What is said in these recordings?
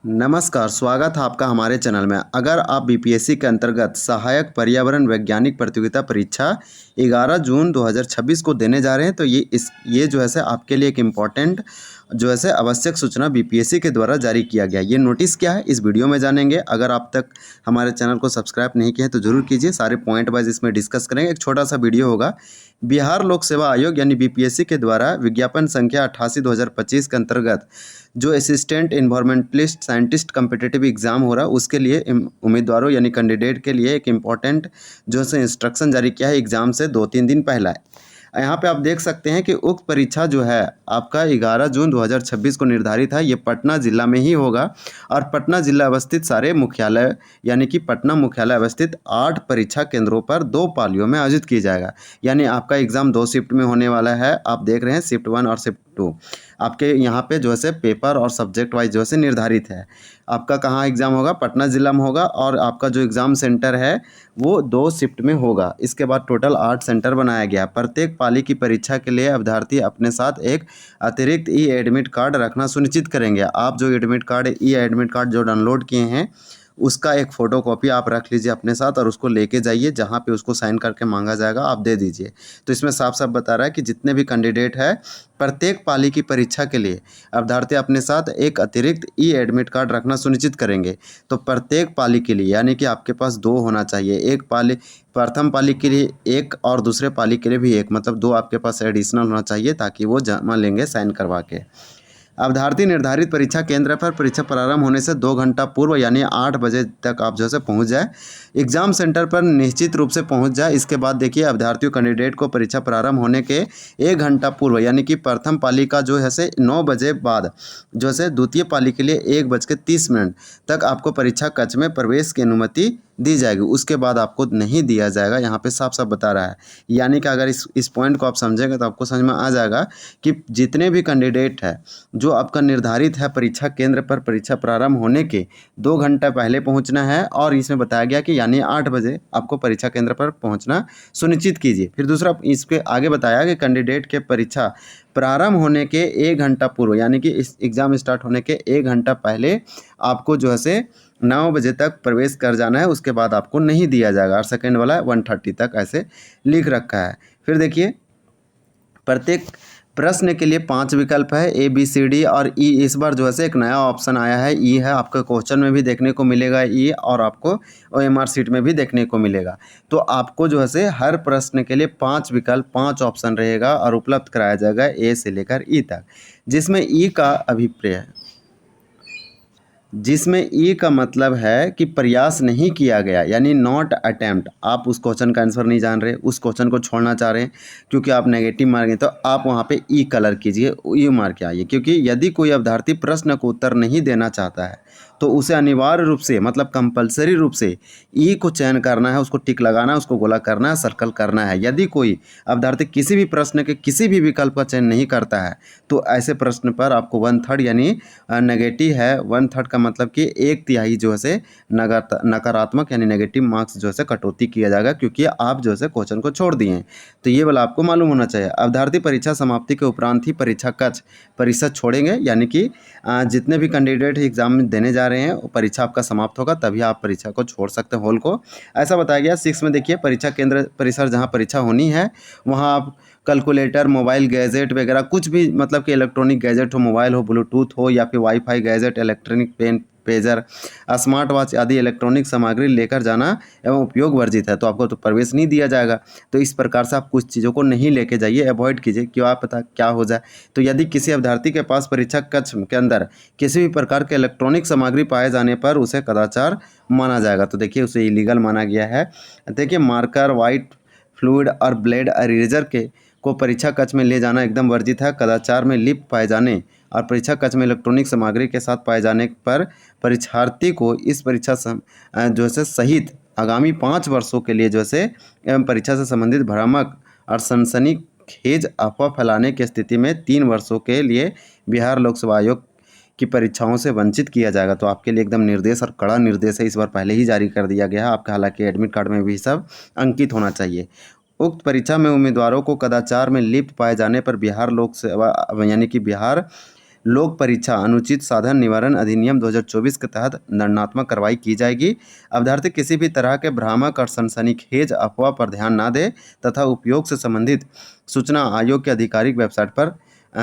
नमस्कार, स्वागत है आपका हमारे चैनल में। अगर आप बीपीएससी के अंतर्गत सहायक पर्यावरण वैज्ञानिक प्रतियोगिता परीक्षा 11 जून 2026 को देने जा रहे हैं, तो ये जो है से आपके लिए एक इम्पॉर्टेंट जो है से आवश्यक सूचना बीपीएससी के द्वारा जारी किया गया। ये नोटिस क्या है, इस वीडियो में जानेंगे। अगर आप तक हमारे चैनल को सब्सक्राइब नहीं किया है तो जरूर कीजिए। सारे पॉइंट वाइज इसमें डिस्कस करेंगे। एक छोटा सा वीडियो होगा। बिहार लोक सेवा आयोग यानी बीपीएससी के द्वारा विज्ञापन संख्या 88/2025 के अंतर्गत जो assistant environmentalist scientist competitive exam हो रहा है, उसके लिए उम्मीदवारों यानी कैंडिडेट के लिए एक इम्पॉर्टेंट जो है इंस्ट्रक्शन जारी किया है एग्ज़ाम से 2-3 दिन पहले। यहाँ पे आप देख सकते हैं कि उक्त परीक्षा जो है आपका 11 जून 2026 को निर्धारित है। ये पटना ज़िला में ही होगा और पटना ज़िला अवस्थित सारे मुख्यालय यानी कि पटना मुख्यालय अवस्थित 8 परीक्षा केंद्रों पर 2 पालियों में आयोजित किया जाएगा। यानी आपका एग्ज़ाम 2 शिफ्ट में होने वाला है। आप देख रहे हैं शिफ्ट 1 और शिफ्ट 2 आपके यहाँ पे जो है से पेपर और सब्जेक्ट वाइज जो है निर्धारित है। आपका कहाँ एग्ज़ाम होगा, पटना ज़िला में होगा और आपका जो एग्ज़ाम सेंटर है वो 2 शिफ्ट में होगा। इसके बाद टोटल 8 सेंटर बनाया गया। प्रत्येक पाली की परीक्षा के लिए अभ्यर्थी अपने साथ एक अतिरिक्त ई एडमिट कार्ड रखना सुनिश्चित करेंगे। आप जो ई एडमिट कार्ड जो डाउनलोड किए हैं उसका एक फ़ोटोकॉपी आप रख लीजिए अपने साथ और उसको लेके जाइए, जहाँ पे उसको साइन करके मांगा जाएगा आप दे दीजिए। तो इसमें साफ साफ बता रहा है कि जितने भी कैंडिडेट है प्रत्येक पाली की परीक्षा के लिए अभ्यर्थी अपने साथ एक अतिरिक्त ई एडमिट कार्ड रखना सुनिश्चित करेंगे। तो प्रत्येक पाली के लिए यानी कि आपके पास 2 होना चाहिए। एक पाली प्रथम पाली के लिए एक और दूसरे पाली के लिए भी एक, मतलब 2 आपके पास एडिशनल होना चाहिए ताकि वो जमा लेंगे साइन करवा के। अभ्यर्थी निर्धारित परीक्षा केंद्र पर परीक्षा प्रारंभ होने से 2 घंटा पूर्व यानी 8 बजे तक आप जो है पहुँच जाए, एग्ज़ाम सेंटर पर निश्चित रूप से पहुँच जाए। इसके बाद देखिए अभ्यर्थियों कैंडिडेट को परीक्षा प्रारंभ होने के 1 घंटा पूर्व यानी कि प्रथम पाली का जो है से 9 बजे बाद जो है द्वितीय पाली के लिए 1:30 तक आपको परीक्षा कक्ष में प्रवेश की अनुमति दी जाएगी। उसके बाद आपको नहीं दिया जाएगा। यहाँ पे साफ साफ बता रहा है। यानी कि अगर इस पॉइंट को आप समझेंगे तो आपको समझ में आ जाएगा कि जितने भी कैंडिडेट है जो आपका निर्धारित है परीक्षा केंद्र पर परीक्षा प्रारंभ होने के 2 घंटा पहले पहुंचना है। और इसमें बताया गया कि यानी 8 बजे आपको परीक्षा केंद्र पर पहुंचना सुनिश्चित कीजिए। फिर दूसरा इसके आगे बताया कि कैंडिडेट के परीक्षा प्रारंभ होने के 1 घंटा पूर्व यानी कि इस एग्ज़ाम स्टार्ट होने के 1 घंटा पहले आपको जो है से 9 बजे तक प्रवेश कर जाना है। उसके बाद आपको नहीं दिया जाएगा। और सेकेंड वाला 1:30 तक ऐसे लिख रखा है। फिर देखिए प्रत्येक प्रश्न के लिए 5 विकल्प है ए बी सी डी और ई। इस बार जो है से एक नया ऑप्शन आया है ई है। आपके क्वेश्चन में भी देखने को मिलेगा ई और आपको ओएमआर शीट में भी देखने को मिलेगा। तो आपको जो है से हर प्रश्न के लिए 5 विकल्प 5 ऑप्शन रहेगा और उपलब्ध कराया जाएगा ए से लेकर ई तक, जिसमें ई का अभिप्राय जिसमें ई का मतलब है कि प्रयास नहीं किया गया यानी नॉट अटेम्प्ट। आप उस क्वेश्चन का आंसर नहीं जान रहे, उस क्वेश्चन को छोड़ना चाह रहे हैं क्योंकि आप नेगेटिव मार्क हैं, तो आप वहाँ पे ई कलर कीजिए, ई मार्क आइए। क्योंकि यदि कोई अभ्यर्थी प्रश्न को उत्तर नहीं देना चाहता है तो उसे अनिवार्य रूप से मतलब कंपलसरी रूप से ई को चयन करना है, उसको टिक लगाना है, उसको गोला करना है, सर्कल करना है। यदि कोई अभ्यर्थी किसी भी प्रश्न के किसी भी विकल्प का चयन नहीं करता है तो ऐसे प्रश्न पर आपको 1/3 यानी नेगेटिव है 1/3 का मतलब कि 1/3 जो है से नकारात्मक यानी नेगेटिव मार्क्स जो है से कटौती किया जाएगा क्योंकि आप जो है क्वेश्चन को छोड़ दिए हैं। तो ये वाला आपको मालूम होना चाहिए। अभ्यर्थी परीक्षा समाप्ति के उपरांत ही परीक्षा कक्ष परिसर छोड़ेंगे। यानी कि जितने भी कैंडिडेट एग्जाम देने जा रहे हैं परीक्षा आपका समाप्त होगा तभी आप परीक्षा को छोड़ सकते हैं, हॉल को। ऐसा बताया गया 6 में देखिए परीक्षा केंद्र परिसर जहाँ परीक्षा होनी है वहाँ आप कैलकुलेटर मोबाइल गैजेट वगैरह कुछ भी मतलब कि इलेक्ट्रॉनिक गैजेट हो, मोबाइल हो, ब्लूटूथ हो या फिर WiFi gadget, electronic pen, pager, smart watch आदि इलेक्ट्रॉनिक सामग्री लेकर जाना एवं उपयोग वर्जित है, तो आपको तो प्रवेश नहीं दिया जाएगा। तो इस प्रकार से आप कुछ चीज़ों को नहीं लेके जाइए, अवॉइड कीजिए, क्यों आप पता क्या हो जाए। तो यदि किसी अभ्यर्थी के पास परीक्षा कक्ष के अंदर किसी भी प्रकार के इलेक्ट्रॉनिक सामग्री पाए जाने पर उसे कदाचार माना जाएगा। तो देखिए उसे इलीगल माना गया है। देखिए मार्कर, वाइट फ्लूइड और ब्लेड इरेजर के को परीक्षा कक्ष में ले जाना एकदम वर्जित है। कदाचार में लिप्त पाए जाने और परीक्षा कक्ष में इलेक्ट्रॉनिक सामग्री के साथ पाए जाने पर परीक्षार्थी को इस परीक्षा जो है सहित आगामी 5 वर्षों के लिए जो है एवं परीक्षा से संबंधित भ्रामक और सनसनीखेज अफवाह फैलाने की स्थिति में 3 वर्षों के लिए बिहार लोक सेवा आयोग की परीक्षाओं से वंचित किया जाएगा। तो आपके लिए एकदम निर्देश और कड़ा निर्देश है, इस बार पहले ही जारी कर दिया गया है आपका। हालांकि एडमिट कार्ड में भी सब अंकित होना चाहिए। उक्त परीक्षा में उम्मीदवारों को कदाचार में लिप्त पाए जाने पर बिहार लोक सेवा यानी कि बिहार लोक परीक्षा अनुचित साधन निवारण अधिनियम 2024 के तहत दंडात्मक कार्रवाई की जाएगी। अभ्यर्थी किसी भी तरह के भ्रामक और सनसनीखेज अफवाह पर ध्यान ना दे तथा उपयोग से संबंधित सूचना आयोग के आधिकारिक वेबसाइट पर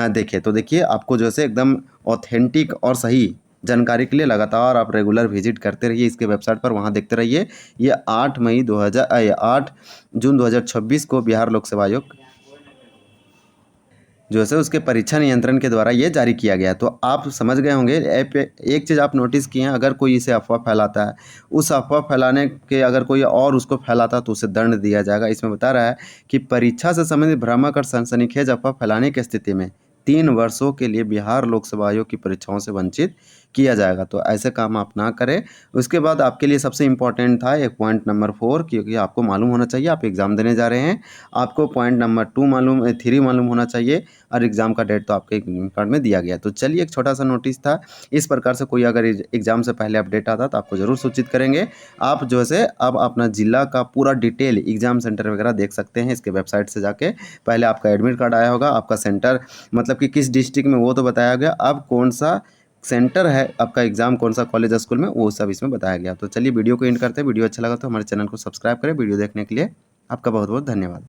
देखें। तो देखिए, आपको जो है एकदम ऑथेंटिक और सही जानकारी के लिए लगातार आप रेगुलर विजिट करते रहिए इसके वेबसाइट पर, वहाँ देखते रहिए। ये 8 जून 2026 को बिहार लोक सेवा आयोग जो है उसके परीक्षा नियंत्रण के द्वारा ये जारी किया गया। तो आप समझ गए होंगे। एक चीज़ आप नोटिस किए हैं, अगर कोई इसे अफवाह फैलाता है, उस अफवाह फैलाने के अगर कोई और उसको फैलाता है तो उसे दंड दिया जाएगा। इसमें बता रहा है कि परीक्षा से संबंधित भ्रामक और सनसनीखेज अफवाह फैलाने की स्थिति में 3 वर्षों के लिए बिहार लोक सेवा आयोग की परीक्षाओं से वंचित किया जाएगा। तो ऐसे काम आप ना करें। उसके बाद आपके लिए सबसे इम्पोर्टेंट था एक पॉइंट नंबर 4, क्योंकि आपको मालूम होना चाहिए आप एग्ज़ाम देने जा रहे हैं। आपको पॉइंट नंबर 3 मालूम होना चाहिए और एग्ज़ाम का डेट तो आपके एडमिट कार्ड में दिया गया। तो चलिए, एक छोटा सा नोटिस था। इस प्रकार से कोई अगर एग्ज़ाम से पहले अपडेट आता तो आपको ज़रूर सूचित करेंगे। आप जो है अब अपना ज़िला का पूरा डिटेल एग्ज़ाम सेंटर वगैरह देख सकते हैं इसके वेबसाइट से जाके। पहले आपका एडमिट कार्ड आया होगा, आपका सेंटर मतलब कि किस डिस्ट्रिक्ट में वो तो बताया गया, अब कौन सा सेंटर है आपका एग्ज़ाम, कौन सा कॉलेज स्कूल में, वो सब इसमें बताया गया। तो चलिए वीडियो को एंड करते हैं। वीडियो अच्छा लगा तो हमारे चैनल को सब्सक्राइब करें। वीडियो देखने के लिए आपका बहुत बहुत धन्यवाद।